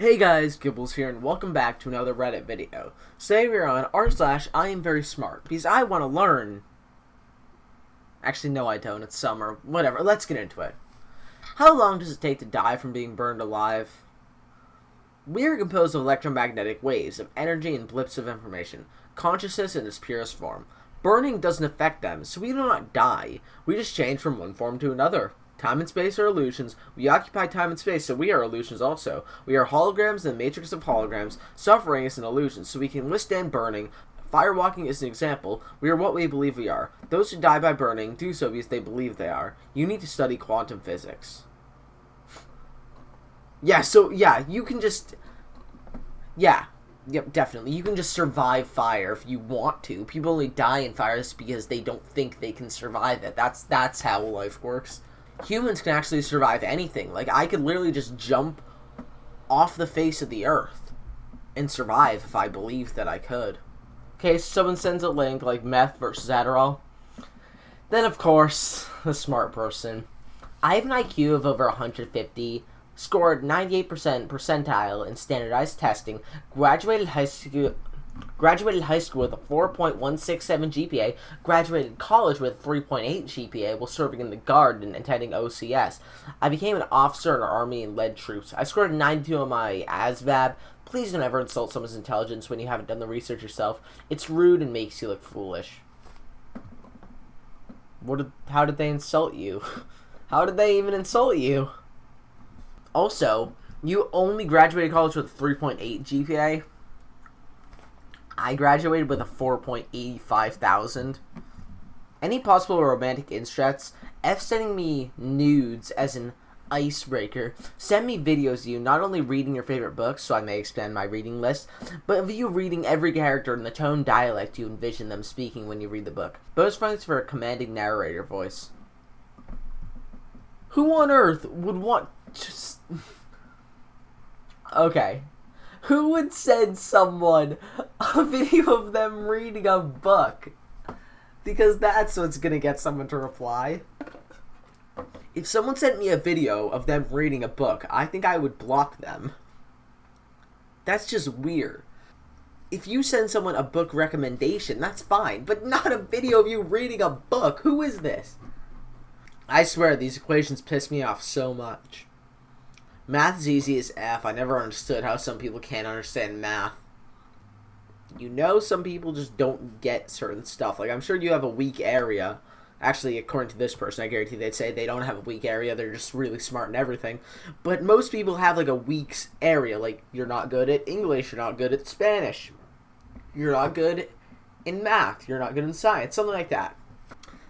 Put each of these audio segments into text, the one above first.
Hey guys, Gibbles here, and welcome back to another Reddit video. Today we're on r/iamverysmart, because I want to learn. Actually, no I don't, it's summer. Whatever, let's get into it. How long does it take to die from being burned alive? We are composed of electromagnetic waves, of energy and blips of information, consciousness in its purest form. Burning doesn't affect them, so we do not die. We just change from one form to another. Time and space are illusions. We occupy time and space, so we are illusions also. We are holograms in the matrix of holograms. Suffering is an illusion, so we can withstand burning. Firewalking is an example. We are what we believe we are. Those who die by burning do so because they believe they are. You need to study quantum physics. You can just... Yep, definitely. You can just survive fire if you want to. People only die in fires because they don't think they can survive it. That's how life works. Humans can actually survive anything. Like, I could literally just jump off the face of the earth and survive if I believed that I could. Okay, so someone sends a link, like meth versus Adderall. Then, of course, the smart person. I have an IQ of over 150, scored 98% percentile in standardized testing, graduated high school with a 4.167 GPA, graduated college with a 3.8 GPA while serving in the Guard and attending OCS. I became an officer in our army and led troops. I scored a 92 on my ASVAB. Please don't ever insult someone's intelligence when you haven't done the research yourself. It's rude and makes you look foolish. How did they insult you? How did they even insult you? Also, you only graduated college with a 3.8 GPA. I graduated with a 4.85 thousand. Any possible romantic instructs? F sending me nudes as an icebreaker. Send me videos of you not only reading your favorite books, so I may expand my reading list, but of you reading every character in the tone dialect you envision them speaking when you read the book. Bonus points for a commanding narrator voice. Who on earth would want just... Okay. Who would send someone a video of them reading a book? Because that's what's gonna get someone to reply. If someone sent me a video of them reading a book, I think I would block them. That's just weird. If you send someone a book recommendation, that's fine, but not a video of you reading a book. Who is this? I swear, these equations piss me off so much. Math is easy as F. I never understood how some people can't understand math. You know, some people just don't get certain stuff. Like, I'm sure you have a weak area. Actually, according to this person, I guarantee they'd say they don't have a weak area. They're just really smart and everything. But most people have, like, a weak area. Like, you're not good at English. You're not good at Spanish. You're not good in math. You're not good in science. Something like that.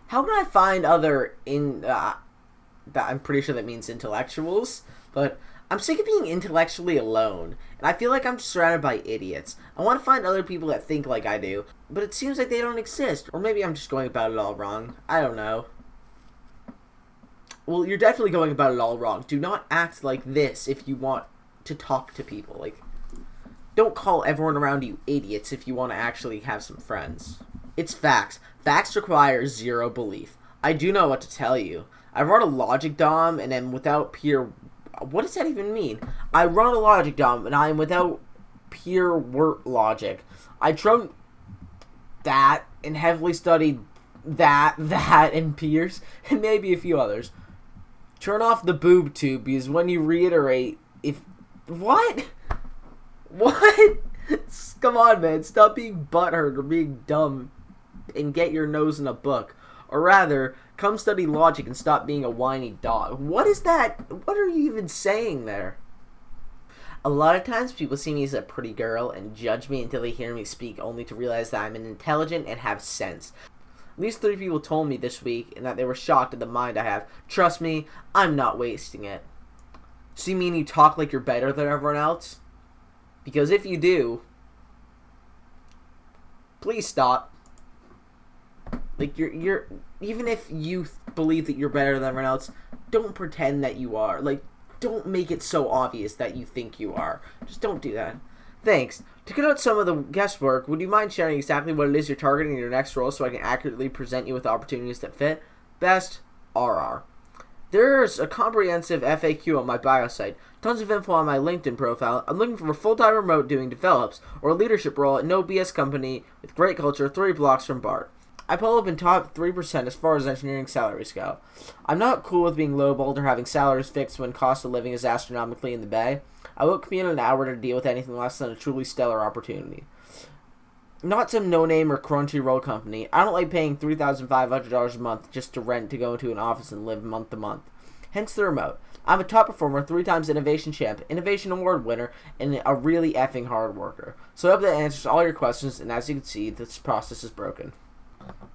How can I find other I'm pretty sure that means intellectuals, but I'm sick of being intellectually alone, and I feel like I'm surrounded by idiots. I want to find other people that think like I do, but it seems like they don't exist, or maybe I'm just going about it all wrong. I don't know. Well, you're definitely going about it all wrong. Do not act like this if you want to talk to people. Like, don't call everyone around you idiots if you want to actually have some friends. It's facts. Facts require zero belief. I do know what to tell you. I run a logic DOM and am without pure... What does that even mean? I run a logic DOM and I am without pure word logic. I trumped that and heavily studied that, and Pierce, and maybe a few others. Turn off the boob tube because when you reiterate, if... What? What? Come on, man. Stop being butthurt or being dumb and get your nose in a book. Or rather, come study logic and stop being a whiny dog. What is that? What are you even saying there? A lot of times people see me as a pretty girl and judge me until they hear me speak, only to realize that I'm intelligent and have sense. At least 3 people told me this week and that they were shocked at the mind I have. Trust me, I'm not wasting it. So you mean you talk like you're better than everyone else? Because if you do, please stop. Like, you're even if you believe that you're better than everyone else, don't pretend that you are. Like, don't make it so obvious that you think you are. Just don't do that. Thanks. To cut out some of the guesswork, would you mind sharing exactly what it is you're targeting in your next role so I can accurately present you with opportunities that fit? Best, RR. There's a comprehensive FAQ on my bio site, tons of info on my LinkedIn profile. I'm looking for a full-time remote doing develops, or a leadership role at no BS company with great culture 3 blocks from BART. I pull up in top 3% as far as engineering salaries go. I'm not cool with being lowballed or having salaries fixed when cost of living is astronomically in the Bay. I won't commute an hour to deal with anything less than a truly stellar opportunity. Not some no-name or Crunchyroll company. I don't like paying $3,500 a month just to rent to go into an office and live month to month. Hence the remote. I'm a top performer, 3 times Innovation Champ, Innovation Award winner, and a really effing hard worker. So I hope that answers all your questions, and as you can see, this process is broken.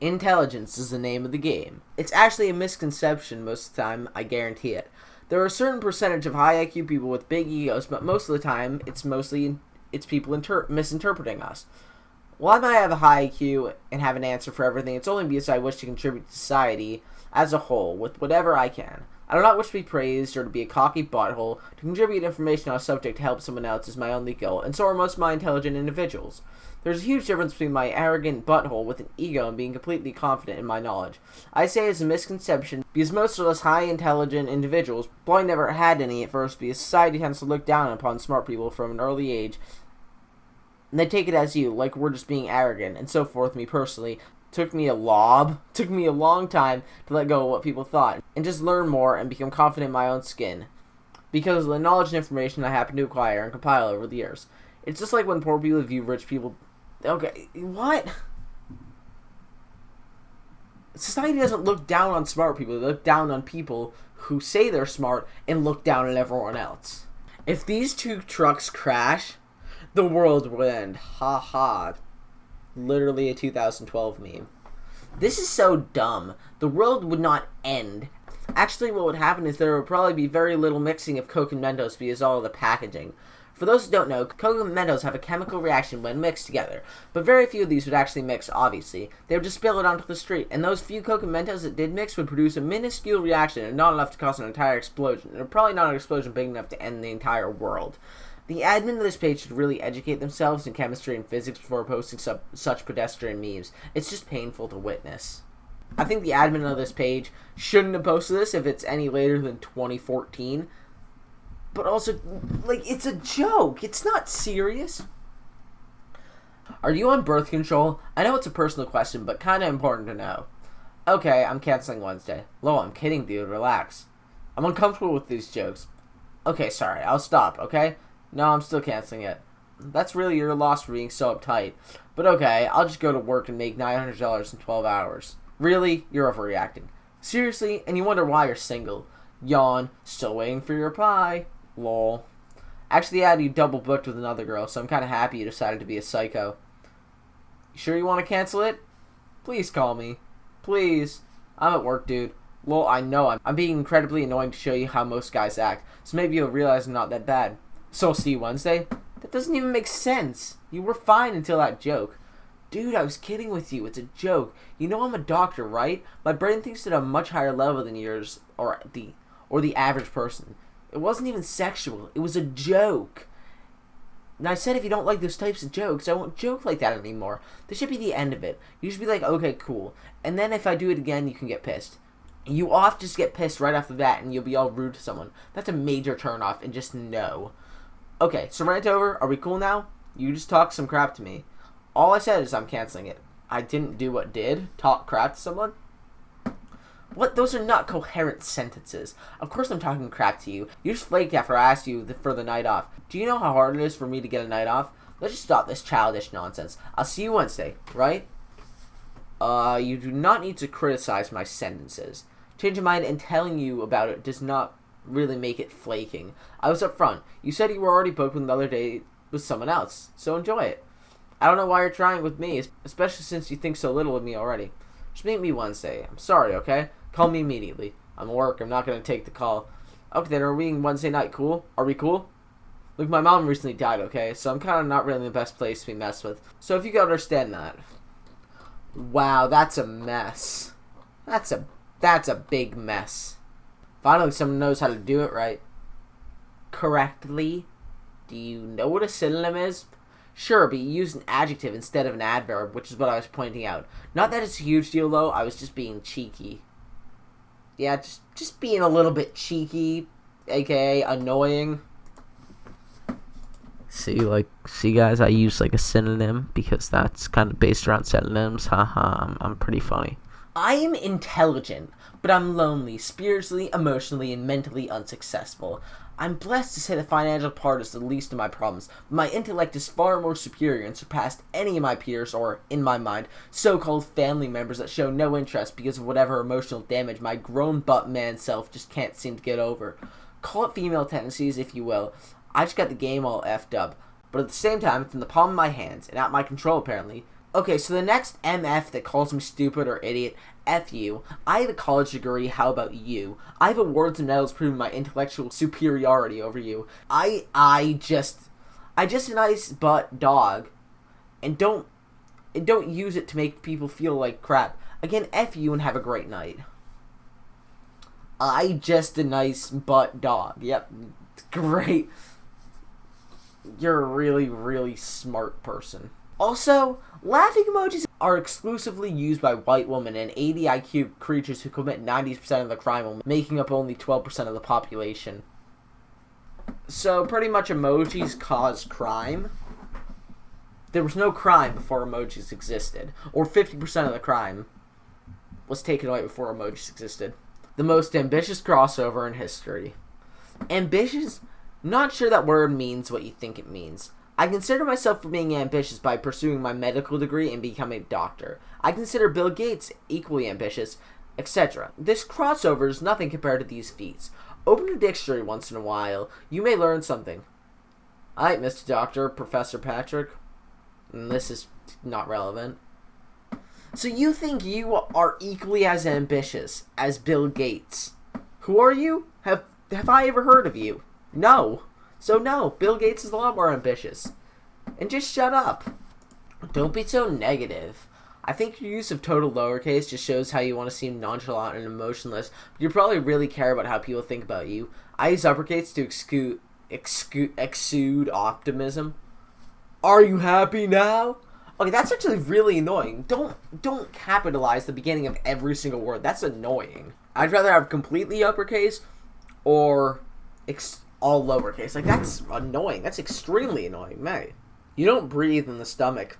Intelligence is the name of the game. It's actually a misconception most of the time, I guarantee it. There are a certain percentage of high IQ people with big egos, but most of the time, it's people misinterpreting us. While I might have a high IQ and have an answer for everything, it's only because I wish to contribute to society as a whole with whatever I can. I do not wish to be praised or to be a cocky butthole. To contribute information on a subject to help someone else is my only goal, and so are most of my intelligent individuals. There's a huge difference between my arrogant butthole with an ego and being completely confident in my knowledge. I say it's a misconception because most of us high intelligent individuals probably never had any at first because society tends to look down upon smart people from an early age, and they take it as you, like we're just being arrogant, and so forth. Me personally, took me a long time to let go of what people thought, and just learn more and become confident in my own skin, because of the knowledge and information I happen to acquire and compile over the years. It's just like when poor people view rich people. Okay, what? Society doesn't look down on smart people, they look down on people who say they're smart and look down on everyone else. If these 2 trucks crash, the world will end. Ha ha. Literally a 2012 meme. This is so dumb. The world would not end. Actually, what would happen is there would probably be very little mixing of Coke and Mentos because of all the packaging. For those who don't know, Coke and Mentos have a chemical reaction when mixed together, but very few of these would actually mix, obviously. They would just spill it onto the street, and those few Coke and Mentos that did mix would produce a minuscule reaction and not enough to cause an entire explosion, and probably not an explosion big enough to end the entire world. The admin of this page should really educate themselves in chemistry and physics before posting such pedestrian memes. It's just painful to witness. I think the admin of this page shouldn't have posted this if it's any later than 2014. But also, like, it's a joke. It's not serious. Are you on birth control? I know it's a personal question, but kind of important to know. Okay, I'm canceling Wednesday. Lol, I'm kidding, dude. Relax. I'm uncomfortable with these jokes. Okay, sorry. I'll stop, okay? No, I'm still canceling it. That's really your loss for being so uptight. But okay, I'll just go to work and make $900 in 12 hours. Really? You're overreacting. Seriously? And you wonder why you're single. Yawn. Still waiting for your pie. Lol. Actually, I had you double booked with another girl, so I'm kind of happy you decided to be a psycho. You sure you want to cancel it? Please call me. Please. I'm at work, dude. Lol, I know I'm being incredibly annoying to show you how most guys act, so maybe you'll realize I'm not that bad. So I'll see you Wednesday? That doesn't even make sense. You were fine until that joke. Dude, I was kidding with you. It's a joke. You know I'm a doctor, right? My brain thinks at a much higher level than yours or the average person. It wasn't even sexual. It was a joke. And I said if you don't like those types of jokes, I won't joke like that anymore. This should be the end of it. You should be like, okay, cool. And then if I do it again, you can get pissed. You off just get pissed right off the bat and you'll be all rude to someone. That's a major turnoff, and just no. Okay, so rant over. Are we cool now? You just talked some crap to me. All I said is I'm canceling it. I didn't do what did. Talk crap to someone? What? Those are not coherent sentences. Of course I'm talking crap to you. You just flaked after I asked you for the night off. Do you know how hard it is for me to get a night off? Let's just stop this childish nonsense. I'll see you Wednesday, right? You do not need to criticize my sentences. Changing my mind and telling you about it does not really make it flaking. I was up front. You said you were already booked with another date with someone else, so enjoy it. I don't know why you're trying with me, especially since you think so little of me already. Just meet me Wednesday. I'm sorry, okay? Call me immediately. I'm at work. I'm not going to take the call. Okay, then are we Wednesday night cool? Are we cool? Look, my mom recently died, okay? So I'm kind of not really in the best place to be messed with. So if you can understand that. Wow, that's a mess. That's a big mess. Finally, someone knows how to do it right. Correctly. Do you know what a synonym is? Sure, but you use an adjective instead of an adverb, which is what I was pointing out. Not that it's a huge deal, though. I was just being cheeky. Yeah, just being a little bit cheeky, aka annoying. See guys, I use like a synonym because that's kind of based around synonyms. Haha, I'm pretty funny. I am intelligent, but I'm lonely, spiritually, emotionally, and mentally unsuccessful. I'm blessed to say the financial part is the least of my problems. My intellect is far more superior and surpassed any of my peers or, in my mind, so-called family members that show no interest because of whatever emotional damage my grown butt man self just can't seem to get over. Call it female tendencies if you will. I just got the game all effed up. But at the same time, it's in the palm of my hands, and at my control apparently. Okay, so the next MF that calls me stupid or idiot, F you. I have a college degree, how about you? I have awards and medals proving my intellectual superiority over you. I just a nice butt dog. And don't use it to make people feel like crap. Again, F you and have a great night. I just a nice butt dog. Yep, great. You're a really, really smart person. Also, laughing emojis are exclusively used by white women and 80 IQ creatures who commit 90% of the crime, making up only 12% of the population. So, pretty much emojis cause crime. There was no crime before emojis existed, or 50% of the crime was taken away before emojis existed. The most ambitious crossover in history. Ambitious? Not sure that word means what you think it means. I consider myself being ambitious by pursuing my medical degree and becoming a doctor. I consider Bill Gates equally ambitious, etc. This crossover is nothing compared to these feats. Open a dictionary once in a while. You may learn something. Alright, Mr. Doctor, Professor Patrick. This is not relevant. So you think you are equally as ambitious as Bill Gates? Who are you? Have I ever heard of you? No. So no, Bill Gates is a lot more ambitious. And just shut up. Don't be so negative. I think your use of total lowercase just shows how you want to seem nonchalant and emotionless, but you probably really care about how people think about you. I use uppercase to exude optimism. Are you happy now? Okay, that's actually really annoying. Don't capitalize the beginning of every single word. That's annoying. I'd rather have completely uppercase or all lowercase. Like, that's annoying. That's extremely annoying, mate. You don't breathe in the stomach.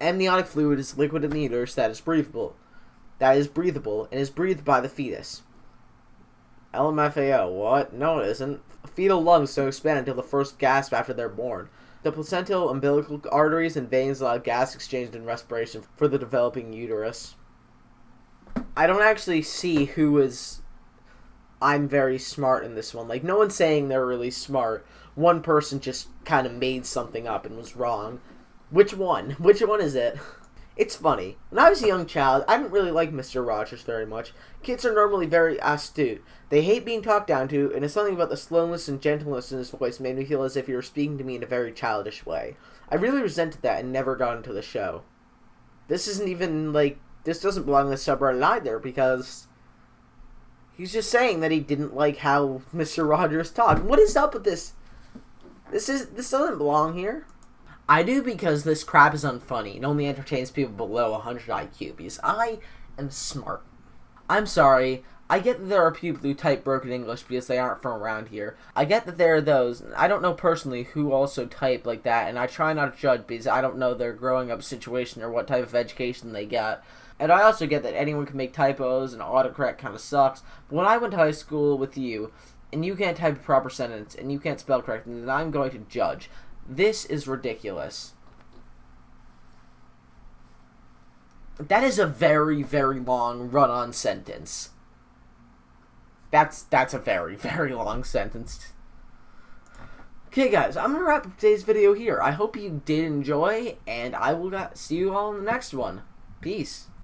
Amniotic fluid is liquid in the uterus that is breathable. And is breathed by the fetus. LMFAO. What? No, it isn't. Fetal lungs don't expand until the first gasp after they're born. The placental umbilical arteries and veins allow gas exchange and respiration for the developing uterus. I don't actually see who is I'm very smart in this one. Like, no one's saying they're really smart. One person just kind of made something up and was wrong. Which one? Which one is it? It's funny. When I was a young child, I didn't really like Mr. Rogers very much. Kids are normally very astute. They hate being talked down to, and it's something about the slowness and gentleness in his voice made me feel as if he were speaking to me in a very childish way. I really resented that and never got into the show. This isn't even, like, this doesn't belong in the subreddit either, because he's just saying that he didn't like how Mr. Rogers talked. What is up with this? This doesn't belong here. I do because this crap is unfunny and only entertains people below 100 IQ because I am smart. I'm sorry. I get that there are people who type broken English because they aren't from around here. I get that there are those, I don't know personally, who also type like that, and I try not to judge because I don't know their growing up situation or what type of education they got. And I also get that anyone can make typos and autocorrect kind of sucks, but when I went to high school with you, and you can't type a proper sentence, and you can't spell correctly, then I'm going to judge. This is ridiculous. That is a very, very long run-on sentence. That's a very, very long sentence. Okay, guys, I'm going to wrap up today's video here. I hope you did enjoy, and I will see you all in the next one. Peace.